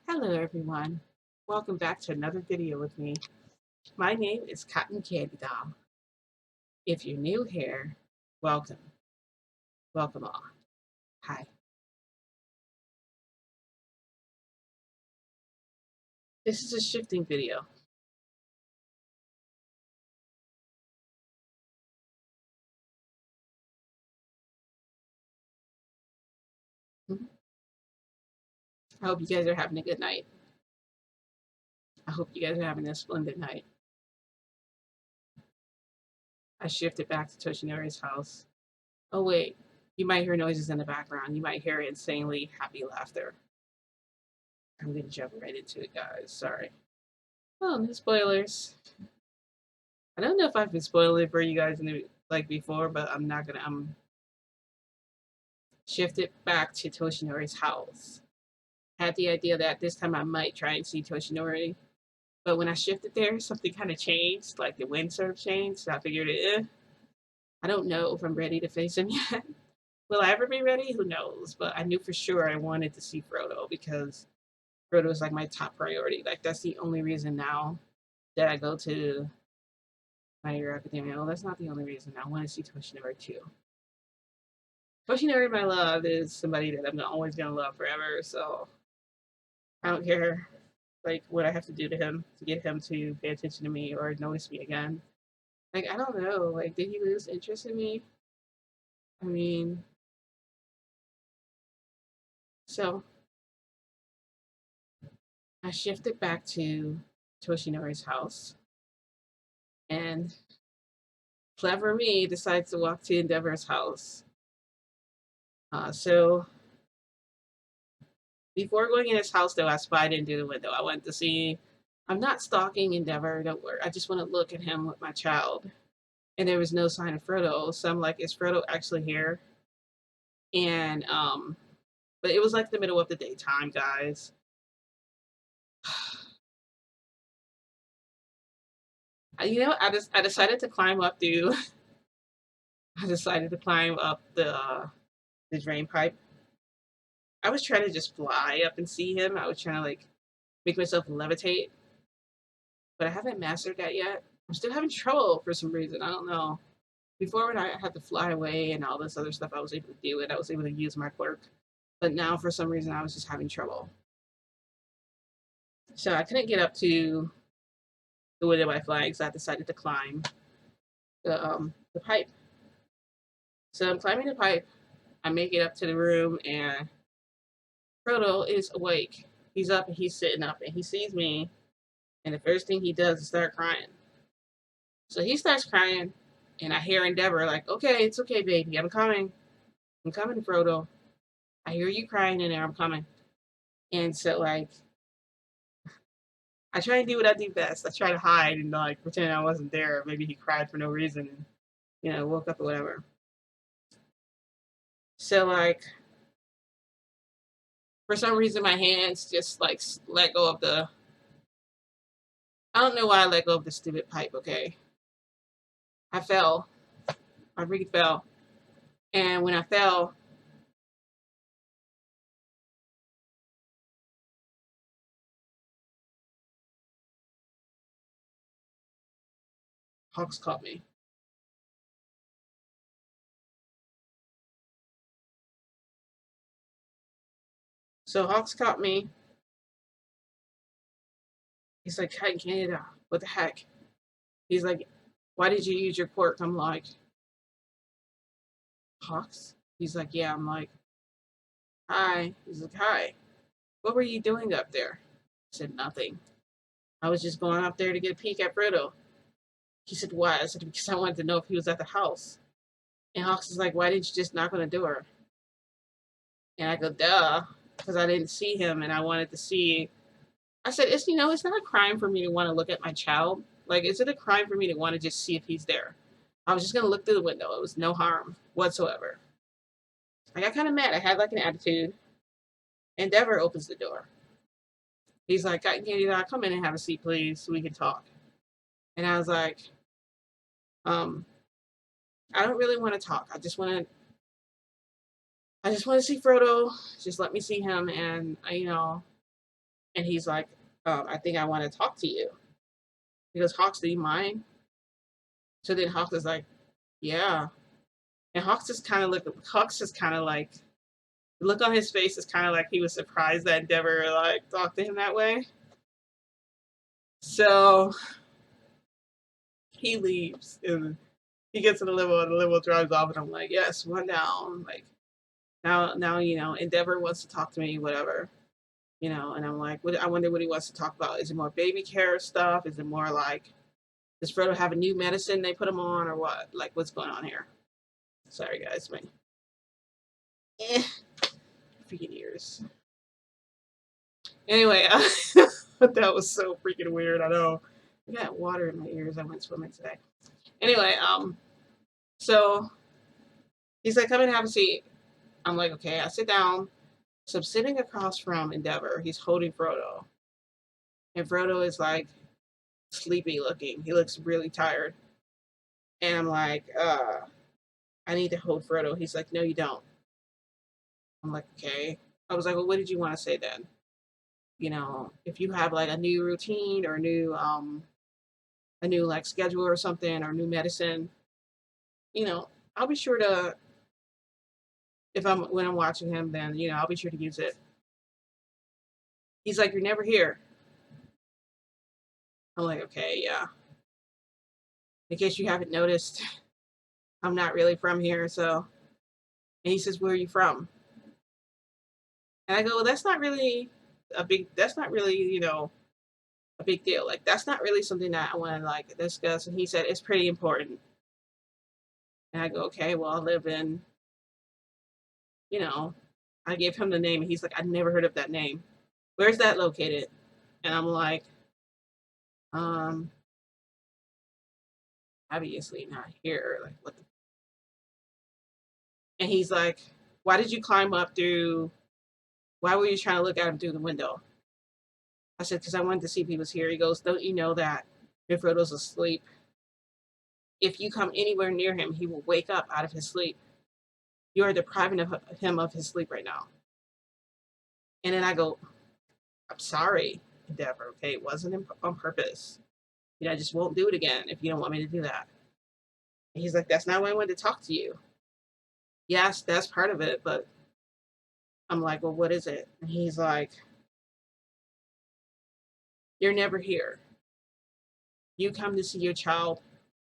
Hello everyone, welcome back to another video with me. My name is Cotton Candy Doll. If you're new here, welcome, welcome all. Hi. This is a shifting video. Mhm. I hope you guys are having a good night. I hope you guys are having a splendid night. I shifted back to Toshinori's house. Oh wait, you might hear noises in the background. You might hear insanely happy laughter. I'm gonna jump right into it, guys. Sorry. Oh, no spoilers. I don't know if I've been spoiling it for you guys in the, like before, but I'm not gonna. I'm shifted back to Toshinori's house. Had the idea that this time I might try and see Toshinori, but when I shifted there, something kind of changed, like the wind sort of changed. So I figured, I don't know if I'm ready to face him yet. Will I ever be ready? Who knows? But I knew for sure I wanted to see Frodo because Frodo is like my top priority. Like that's the only reason now that I go to My Hero Academia. Well, that's not the only reason. I want to see Toshinori too. Toshinori, my love, is somebody that I'm always gonna love forever. So I don't care like what I have to do to him to get him to pay attention to me or notice me again. Like I don't know. Like did he lose interest in me? I mean, so I shifted back to Toshinori's house, and clever me decides to walk to Endeavor's house. So before going in his house, though, I spied into the window. I went to see. I'm not stalking Endeavor. Don't worry. I just want to look at him with my child. And there was no sign of Frodo. So I'm like, is Frodo actually here? And but it was like the middle of the daytime, guys. I decided to climb up the I decided to climb up the drain pipe. I was trying to just fly up and see him. I was trying to like make myself levitate, but I haven't mastered that yet. I'm still having trouble for some reason. I don't know. Before when I had to fly away and all this other stuff, I was able to do it. I was able to use my quirk, but now for some reason I was just having trouble. So I couldn't get up to the window by flying, so I decided to climb the pipe. So I'm climbing the pipe. I make it up to the room, and Frodo is awake. He's up and he's sitting up, and he sees me. And the first thing he does is start crying. So he starts crying, and I hear Endeavor like, "Okay, it's okay, baby. I'm coming. I'm coming, Frodo. I hear you crying in there. I'm coming." And so like, I try and do what I do best. I try to hide and like pretend I wasn't there. Maybe he cried for no reason, and woke up or whatever. So like, for some reason, my hands just like let go of the. I don't know why I let go of the stupid pipe. Okay, I fell. I really fell, and when I fell, Hawks caught me. So Hawks caught me. He's like, "Hey, Canada, what the heck?" He's like, "Why did you use your quirk?" I'm like, "Hawks." He's like, "Yeah." I'm like, "Hi." He's like, "Hi. What were you doing up there?" I said, "Nothing. I was just going up there to get a peek at Frodo." He said, "Why?" I said, "Because I wanted to know if he was at the house." And Hawks is like, "Why didn't you just knock on the door?" And I go, "Duh," because I didn't see him and I wanted to see. I said, it's not a crime for me to want to look at my child. Like, is it a crime for me to want to just see if he's there? I was just going to look through the window. It was no harm whatsoever. I got kind of mad. I had like an attitude. Endeavor opens the door. He's like, "Candy, come in and have a seat, please, so we can talk." And I was like, um, I don't really want to talk. I just want to see Frodo. Just let me see him, and And he's like, I think I want to talk to you. He goes, Hawks, do you mind? So then Hawks is like, yeah. And Hawks is kind of like, the look on his face is kind of like he was surprised that Endeavor like talked to him that way. So he leaves and he gets to the limo and the limo drives off and I'm like, yes, one down. Like now, Endeavor wants to talk to me, whatever. And I'm like, I wonder what he wants to talk about. Is it more baby care stuff? Is it more like, does Frodo have a new medicine they put him on or what? Like, what's going on here? Sorry, guys. My freaking ears. Anyway, that was so freaking weird. I know. I got water in my ears. I went swimming today. Anyway, so he's like, come and have a seat. I'm like, okay. I sit down. So I'm sitting across from Endeavor. He's holding Frodo. And Frodo is like sleepy looking. He looks really tired. And I'm like, I need to hold Frodo. He's like, no, you don't. I'm like, okay. I was like, well, what did you want to say then? If you have like a new routine or a new like schedule or something or new medicine, I'll be sure to if I'm when I'm watching him, then I'll be sure to use it. He's like, you're never here. I'm like, okay, yeah. In case you haven't noticed, I'm not really from here, so. And he says, where are you from? And I go, well, that's not really, a big deal. Like, that's not really something that I want to, like, discuss. And he said, it's pretty important. And I go, okay, well, I live in, you know, I gave him the name. And he's like, I've never heard of that name. Where's that located? And I'm like, um, obviously not here. Like, what the? And he's like, why did you climb up through, why were you trying to look at him through the window? I said, because I wanted to see if he was here. He goes, don't you know that if Frodo's asleep, if you come anywhere near him, he will wake up out of his sleep. You are depriving him of his sleep right now. And then I go, I'm sorry, Endeavor. Okay, it wasn't on purpose. I just won't do it again if you don't want me to do that. And he's like, that's not why I wanted to talk to you. Yes, that's part of it, but I'm like, well, what is it? And he's like, you're never here. You come to see your child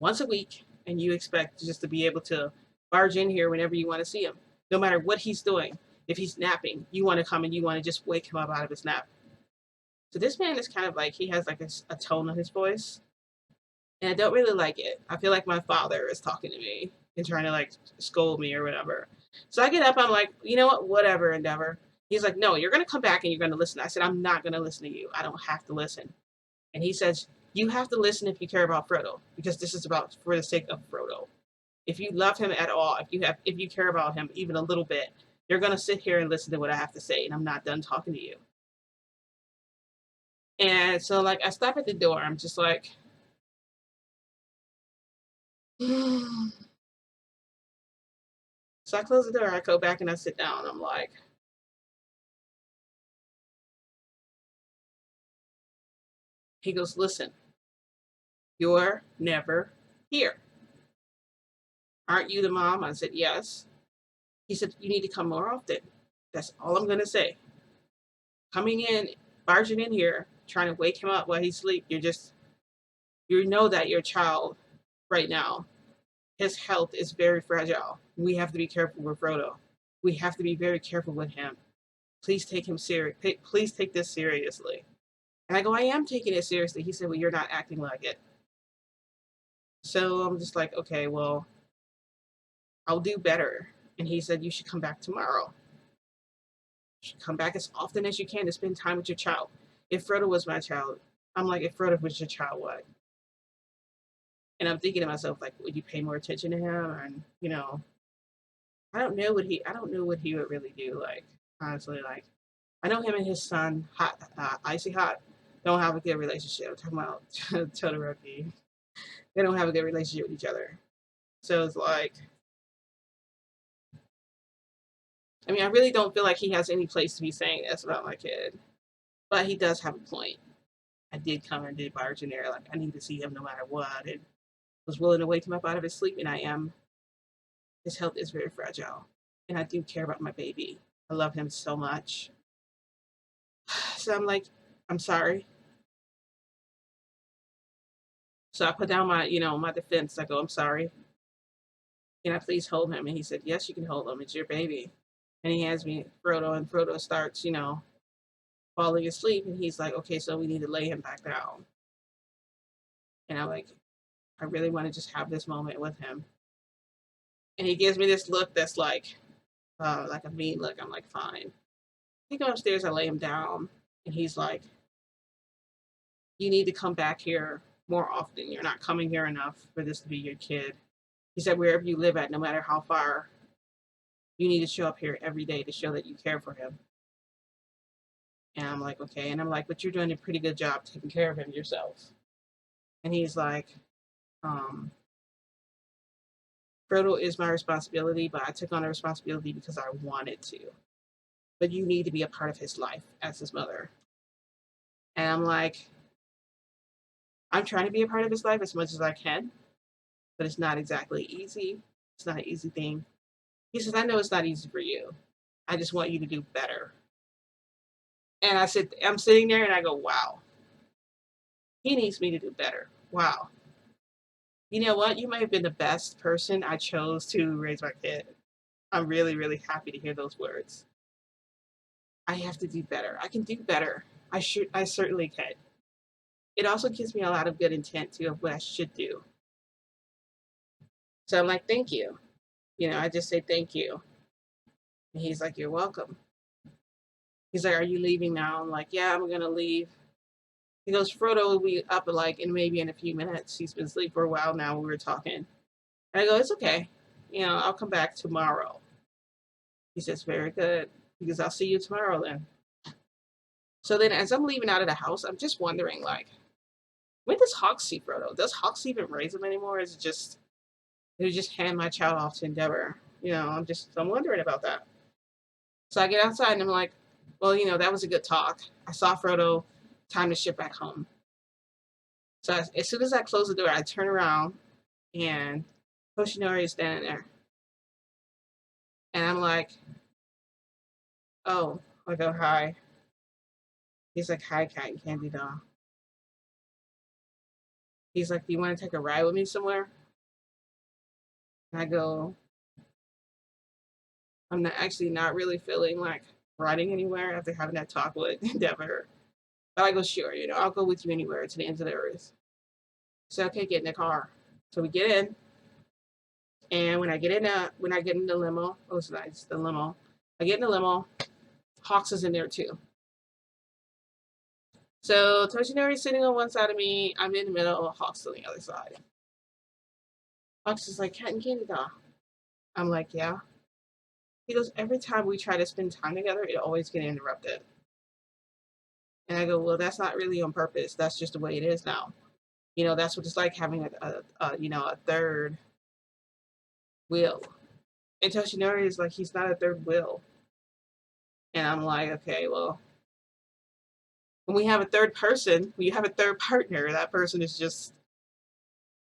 once a week, and you expect just to be able to barge in here whenever you want to see him, no matter what he's doing. If he's napping, you want to come and you want to just wake him up out of his nap. So this man is kind of like he has like a tone of his voice, and I don't really like it. I feel like my father is talking to me and trying to like scold me or whatever. So I get up. I'm like, you know what? Whatever, Endeavor. He's like, no, you're gonna come back and you're gonna listen. I said, I'm not gonna listen to you. I don't have to listen. And he says, you have to listen if you care about Frodo, because this is about for the sake of Frodo. If you love him at all, if you care about him even a little bit, you're gonna sit here and listen to what I have to say, and I'm not done talking to you. And so like I stop at the door. I'm just like, so I close the door. I go back and I sit down. I'm like, he goes, listen, you're never here. Aren't you the mom? I said, yes. He said, you need to come more often. That's all I'm gonna say. Coming in, barging in here, trying to wake him up while he's asleep. You know that your child right now, his health is very fragile. We have to be careful with Frodo. We have to be very careful with him. Please take him serious. Please take this seriously. And I go, I am taking it seriously. He said, well, you're not acting like it. So I'm just like, okay, well, I'll do better. And he said, you should come back tomorrow. You should come back as often as you can to spend time with your child. If Frodo was my child, I'm like, if Frodo was your child, what? And I'm thinking to myself, like, would you pay more attention to him? And I don't know what he would really do. Like, honestly, like, I know him and his son, Icy Hot, don't have a good relationship. I'm talking about Todoroki. They don't have a good relationship with each other. So it's like, I mean, I really don't feel like he has any place to be saying this about my kid. But he does have a point. I did come and did barge in there, like I need to see him no matter what, and was willing to wake him up out of his sleep, and I am. His health is very fragile, and I do care about my baby. I love him so much. So I'm like, I'm sorry. So I put down my, my defense. I go, I'm sorry. Can I please hold him? And he said, yes, you can hold him. It's your baby. And he hands me Frodo, and Frodo starts, falling asleep. And he's like, okay, so we need to lay him back down. And I'm like, I really want to just have this moment with him. And he gives me this look that's like a mean look. I'm like, fine. I go upstairs, I lay him down, and he's like, you need to come back here more often. You're not coming here enough for this to be your kid. He said, wherever you live at, no matter how far, you need to show up here every day to show that you care for him. And I'm like, okay. And I'm like, but you're doing a pretty good job taking care of him yourself. And he's like, um, Frodo is my responsibility, but I took on the responsibility because I wanted to. But you need to be a part of his life as his mother. And I'm like, I'm trying to be a part of his life as much as I can, but it's not exactly easy. It's not an easy thing. He says, I know it's not easy for you. I just want you to do better. And I said, I'm sitting there and I go, wow, he needs me to do better. Wow. You know what? You might have been the best person I chose to raise my kid. I'm really, really happy to hear those words. I have to do better. I can do better. I certainly can. It also gives me a lot of good intent too of what I should do. So I'm like, thank you. I just say thank you. And he's like, you're welcome. He's like, are you leaving now? I'm like, yeah, I'm gonna leave. He goes, Frodo will be up like maybe in a few minutes. He's been asleep for a while now. We were talking. And I go, it's okay. I'll come back tomorrow. He says, very good. Because I'll see you tomorrow then. So then as I'm leaving out of the house, I'm just wondering, like, when does Hawks see Frodo? Does Hawks even raise him anymore? Is it just hand my child off to Endeavor? I'm wondering about that. So I get outside and I'm like, well, that was a good talk. I saw Frodo, time to ship back home. So as soon as I close the door, I turn around and Toshinori is standing there. And I'm like, oh, I go, hi. He's like, hi, Cat and Candy Doll. He's like, do you want to take a ride with me somewhere? And I go, I'm not really feeling like riding anywhere after having that talk with Endeavor. But I go, sure, I'll go with you anywhere to the ends of the earth. So okay, get in the car. So we get in, and when I get in the limo, oh, it's nice, the limo. I get in the limo. Hawks is in there too. So Toshinori's sitting on one side of me. I'm in the middle. Hawks on the other side. Hawks is like, Cat and Candy Doll. I'm like, yeah. He goes, every time we try to spend time together, it always gets interrupted. And I go, well, that's not really on purpose. That's just the way it is now. That's what it's like having a third wheel. And Toshinori is like, he's not a third wheel. And I'm like, okay, well, when we have a third person, when you have a third partner, that person is just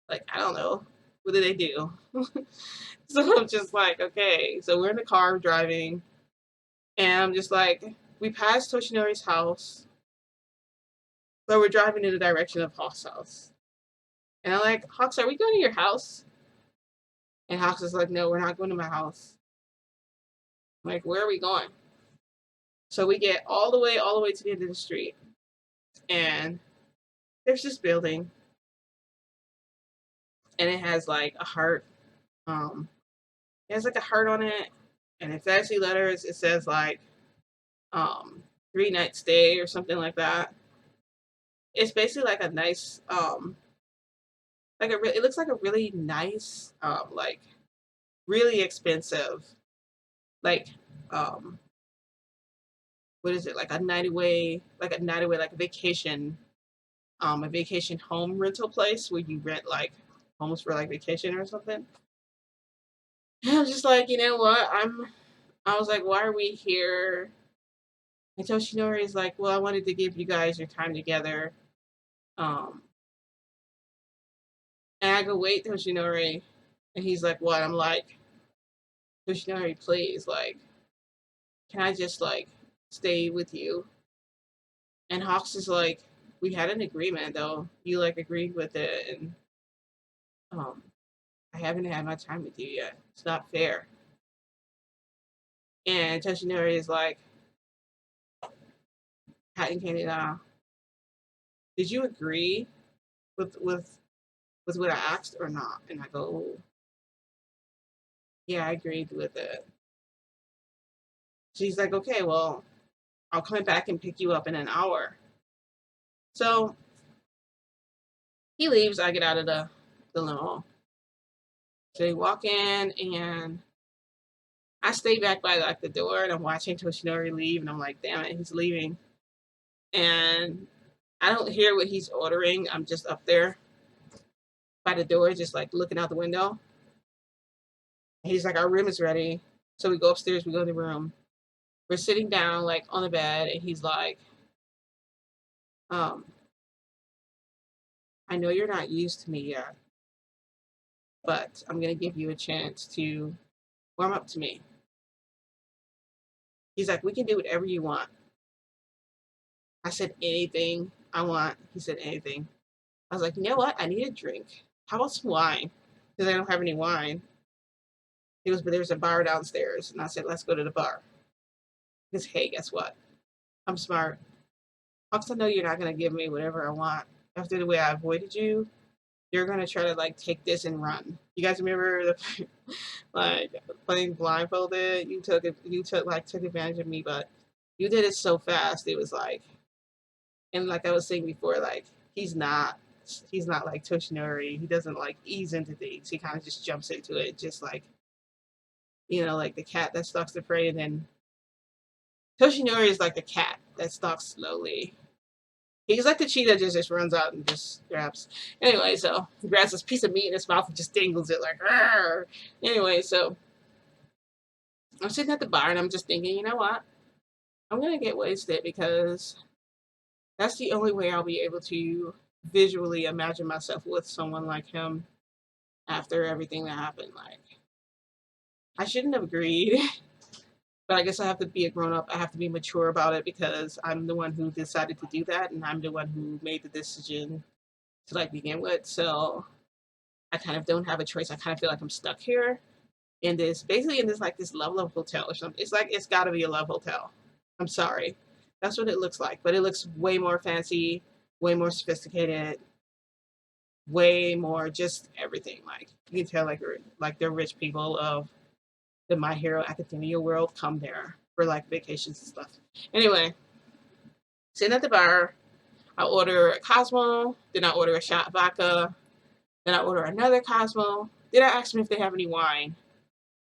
like, I don't know, what do they do? So I'm just like, okay. So we're in the car driving, and I'm just like, we passed Toshinori's house. So we're driving in the direction of Hawk's house. And I'm like, Hawks, are we going to your house? And Hawks is like, no, we're not going to my house. I'm like, where are we going? So we get all the way to the end of the street. And there's this building. And it has like a heart. It has like a heart on it. And in fancy letters, it says like 3 night stay or something like that. It's basically like a nice, it looks like a really nice, like really expensive, like, what is it? Like a night away, like a vacation, a vacation home rental place where you rent like homes for like vacation or something. And I'm just like, you know what? I was like, why are we here? And Toshinori is like, well, I wanted to give you guys your time together. Um, and I go, wait, Toshinori. And he's like, what? I'm like, Toshinori, please, like, can I just like stay with you? And Hawks is like, we had an agreement though. You like agreed with it, and um, I haven't had my time with you yet. It's not fair. And Toshinori is like, Hatton Canada, did you agree with what I asked or not? And I go, oh, yeah, I agreed with it. She's like, okay, well, I'll come back and pick you up in an hour. So he leaves. I get out of the limo. So they walk in, and I stay back by like the door, and I'm watching Toshinori leave, and I'm like, damn it, he's leaving. And I don't hear what he's ordering. I'm just up there by the door, just like looking out the window. And he's like, our room is ready. So we go upstairs, we go in the room. We're sitting down like on the bed, and he's like, um, I know you're not used to me yet, but I'm gonna give you a chance to warm up to me. He's like, we can do whatever you want. I said, anything I want. He said, anything. I was like, you know what? I need a drink. How about some wine? Because I don't have any wine. He goes, but there's a bar downstairs. And I said, let's go to the bar. Because, hey, guess what? I'm smart. Hawks, I know you're not going to give me whatever I want. After the way I avoided you, you're going to try to, like, take this and run. You guys remember the, like, playing blindfolded? Took advantage of me, but you did it so fast. It was like, and like I was saying before, like, he's not like Toshinori. He doesn't like ease into things. He kind of just jumps into it, just like, like the cat that stalks the prey. And then Toshinori is like the cat that stalks slowly. He's like the cheetah that just runs out and just grabs. Anyway, so he grabs this piece of meat in his mouth and just dangles it like. Arr! Anyway, so I'm sitting at the bar and I'm just thinking, you know what? I'm gonna get wasted because that's the only way I'll be able to visually imagine myself with someone like him after everything that happened. Like, I shouldn't have agreed, but I guess I have to be a grown up. I have to be mature about it because I'm the one who decided to do that, and I'm the one who made the decision to like begin with. So I kind of don't have a choice. I kind of feel like I'm stuck here in this, basically in this like this love hotel or something. It's like it's got to be a love hotel. I'm sorry, that's what it looks like, but it looks way more fancy, way more sophisticated, way more just everything. Like you can tell, like the rich people of the My Hero Academia world come there for like vacations and stuff. Anyway, sitting at the bar, I order a Cosmo, then I order a shot vodka, then I order another Cosmo. Then I ask them if they have any wine.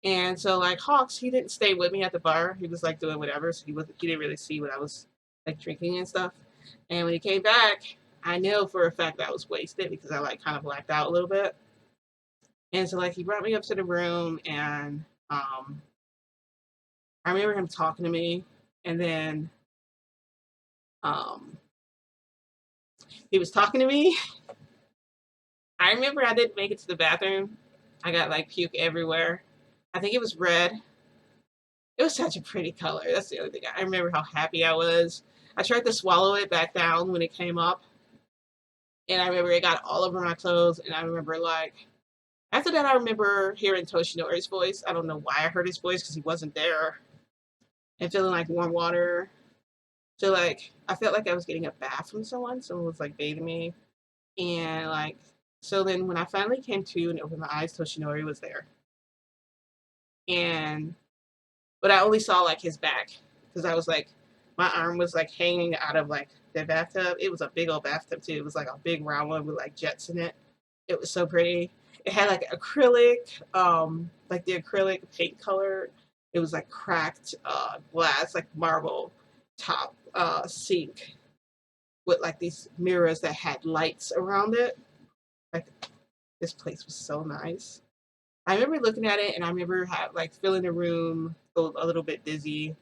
And so like Hawks, he didn't stay with me at the bar. He was like doing whatever, so he didn't really see what I was like drinking and stuff. And when he came back, I know for a fact that I was wasted because I like kind of blacked out a little bit. And so like he brought me up to the room, and I remember him talking to me, and then um he was talking to me. I remember I didn't make it to the bathroom. I got like puke everywhere. I think it was red. It was such a pretty color. That's the other thing. I remember how happy I was. I tried to swallow it back down when it came up, and I remember it got all over my clothes. And I remember like after that, I remember hearing Toshinori's voice. I don't know why I heard his voice because he wasn't there, and feeling like warm water. So like I felt like I was getting a bath from someone. Someone was like bathing me, and like so then when I finally came to and opened my eyes, Toshinori was there, and but I only saw like his back because I was like, my arm was like hanging out of like the bathtub. It was a big old bathtub too. It was like a big round one with like jets in it. It was so pretty. It had like acrylic, like the acrylic paint color. It was like cracked glass, like marble top sink with like these mirrors that had lights around it. Like this place was so nice. I remember looking at it, and I remember like feeling the room a little bit dizzy.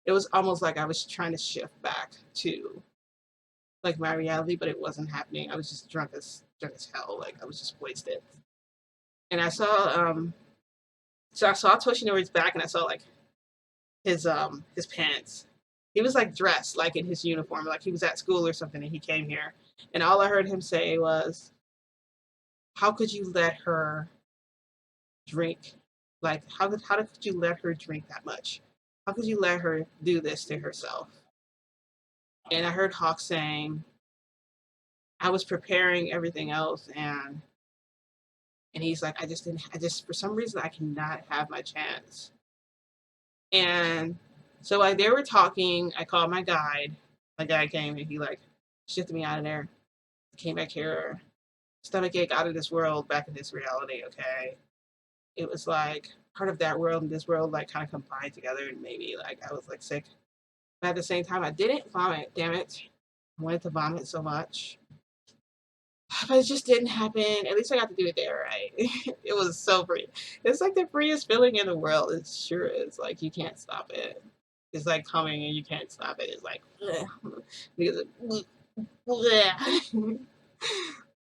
It was almost like I was trying to shift back to like my reality, but it wasn't happening. I was just drunk as hell. Like I was just wasted. And I saw so I saw Toshinori's back and I saw like his pants. He was like dressed like in his uniform, like he was at school or something and he came here. And all I heard him say was, how could you let her drink? Like how could you let her drink that much? How could you let her do this to herself? And I heard Hawk saying, I was preparing everything else and he's like, I just for some reason I cannot have my chance. And so like they were talking, I called my guide. My guide came and he like shifted me out of there. Came back here, stomach ache out of this world, back in this reality, okay? It was like part of that world and this world like kind of combined together and maybe like I was like sick. But at the same time I didn't vomit, damn it. I wanted to vomit so much. But it just didn't happen. At least I got to do it there, right? It was so free. It's like the freest feeling in the world. It sure is. Like you can't stop it. It's like coming and you can't stop it. It's like because it,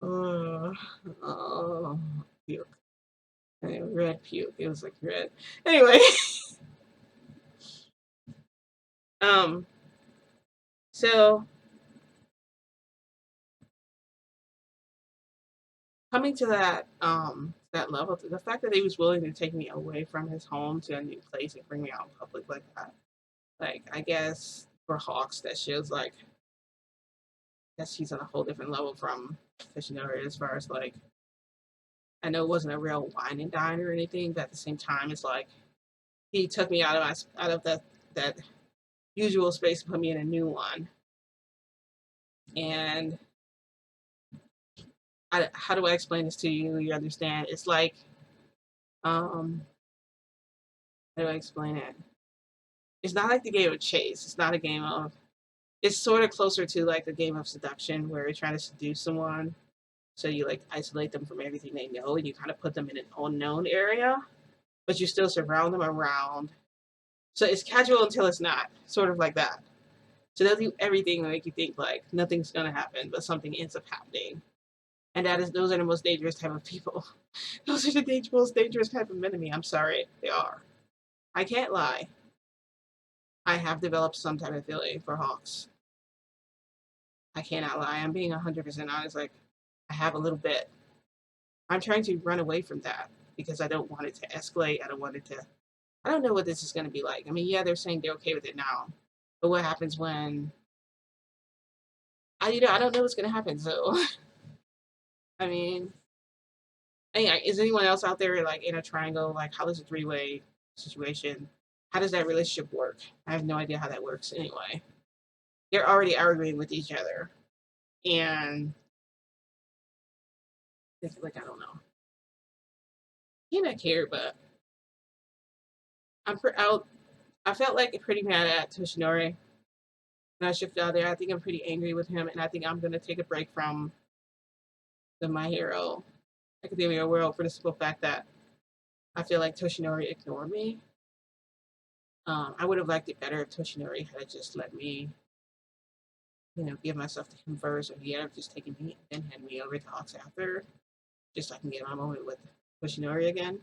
oh, oh, puke. And red puke. It was like red. Anyway, um, so coming to that level, the fact that he was willing to take me away from his home to a new place and bring me out in public like that, like I guess for Hawks that shows like I guess he's on a whole different level from Fishinori as far as like I know it wasn't a real wine and dine or anything, but at the same time it's like he took me out of that usual space and put me in a new one. And how do I explain this to you? You understand? It's like um how do I explain it? It's not like the game of chase. It's not a game of. It's sort of closer to like the game of seduction where you're trying to seduce someone. So you like isolate them from everything they know and you kind of put them in an unknown area, but you still surround them around. So it's casual until it's not, sort of like that. So they'll do everything to make you think like nothing's gonna happen, but something ends up happening. And that is those are the most dangerous type of people. Those are the most dangerous type of men to me. I'm sorry, they are. I can't lie. I have developed some type of feeling for hawks. I cannot lie. I'm being 100% honest. Like I have a little bit. I'm trying to run away from that because I don't want it to escalate. I don't want it to. I don't know what this is going to be like. I mean, yeah, they're saying they're okay with it now, but what happens when I don't know what's going to happen. So I mean, hey, is anyone else out there like in a triangle? Like, how does a three-way situation? How does that relationship work? I have no idea how that works. Anyway, they're already arguing with each other, and like I don't know. He not care, but out. I felt like pretty mad at Toshinori when I shifted out there. I think I'm pretty angry with him, and I think I'm gonna take a break from the My Hero Academia world for the simple fact that I feel like Toshinori ignored me. I would have liked it better if Toshinori had just let me, give myself to him first, or he had just taken me and then hand me over to Ox after, just so I can get my moment with Toshinori again.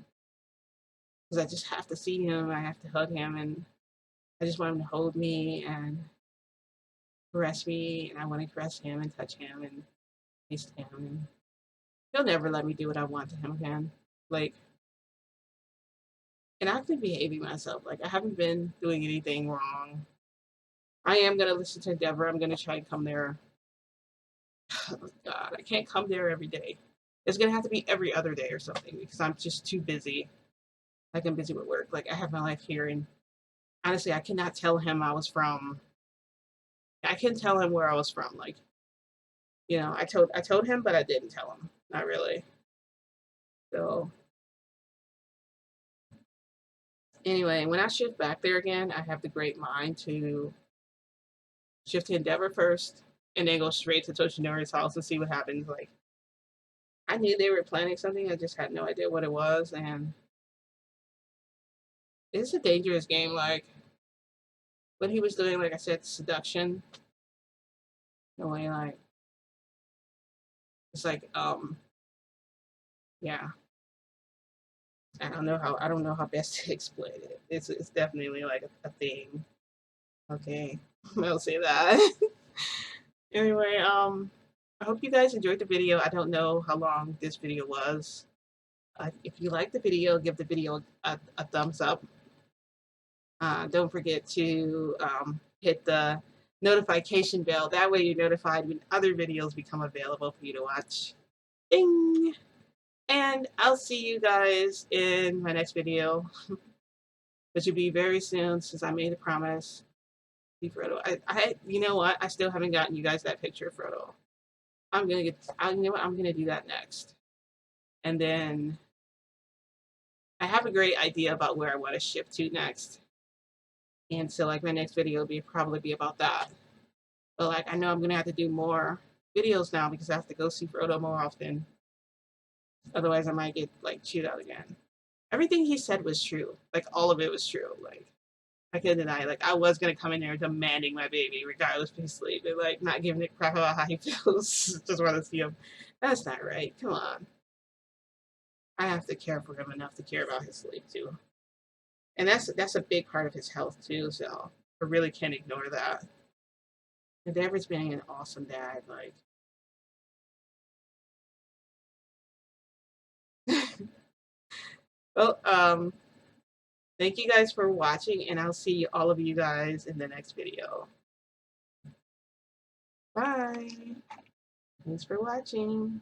Because I just have to see him, I have to hug him, and I just want him to hold me and caress me, and I want to caress him and touch him and taste him. And he'll never let me do what I want to him again. Like, and I've been behaving myself. Like, I haven't been doing anything wrong. I am gonna listen to Endeavor. I'm gonna try and come there. Oh, God, I can't come there every day. It's gonna have to be every other day or something because I'm just too busy. Like I'm busy with work. Like I have my life here, and honestly, I cannot tell him I was from. I can tell him where I was from. Like I told him, but I didn't tell him. Not really. So anyway, when I shift back there again, I have the great mind to shift to Endeavor first, and then go straight to Toshinori's house and see what happens. Like I knew they were planning something. I just had no idea what it was, and it's a dangerous game. Like what he was doing, like I said, seduction. The way like it's like yeah. I don't know how best to explain it. It's definitely like a thing. Okay. I'll say that. Anyway, I hope you guys enjoyed the video. I don't know how long this video was. If you like the video, give the video a thumbs up. Don't forget to hit the notification bell. That way you're notified when other videos become available for you to watch. Ding! And I'll see you guys in my next video, which will be very soon since I made a promise. See Frodo. You know what? I still haven't gotten you guys that picture of Frodo. You know what? I'm gonna do that next. And then I have a great idea about where I want to ship to next. And so like my next video will probably be about that. But like I know I'm gonna have to do more videos now because I have to go see Frodo more often. Otherwise I might get like chewed out again. Everything he said was true. Like all of it was true. Like I couldn't deny. Like I was gonna come in there demanding my baby, regardless of his sleep, and like not giving a crap about how he feels. Just want to see him. That's not right. Come on. I have to care for him enough to care about his sleep too. And that's a big part of his health too. So I really can't ignore that. And Deborah's being an awesome dad. Like, well, thank you guys for watching, and I'll see all of you guys in the next video. Bye. Thanks for watching.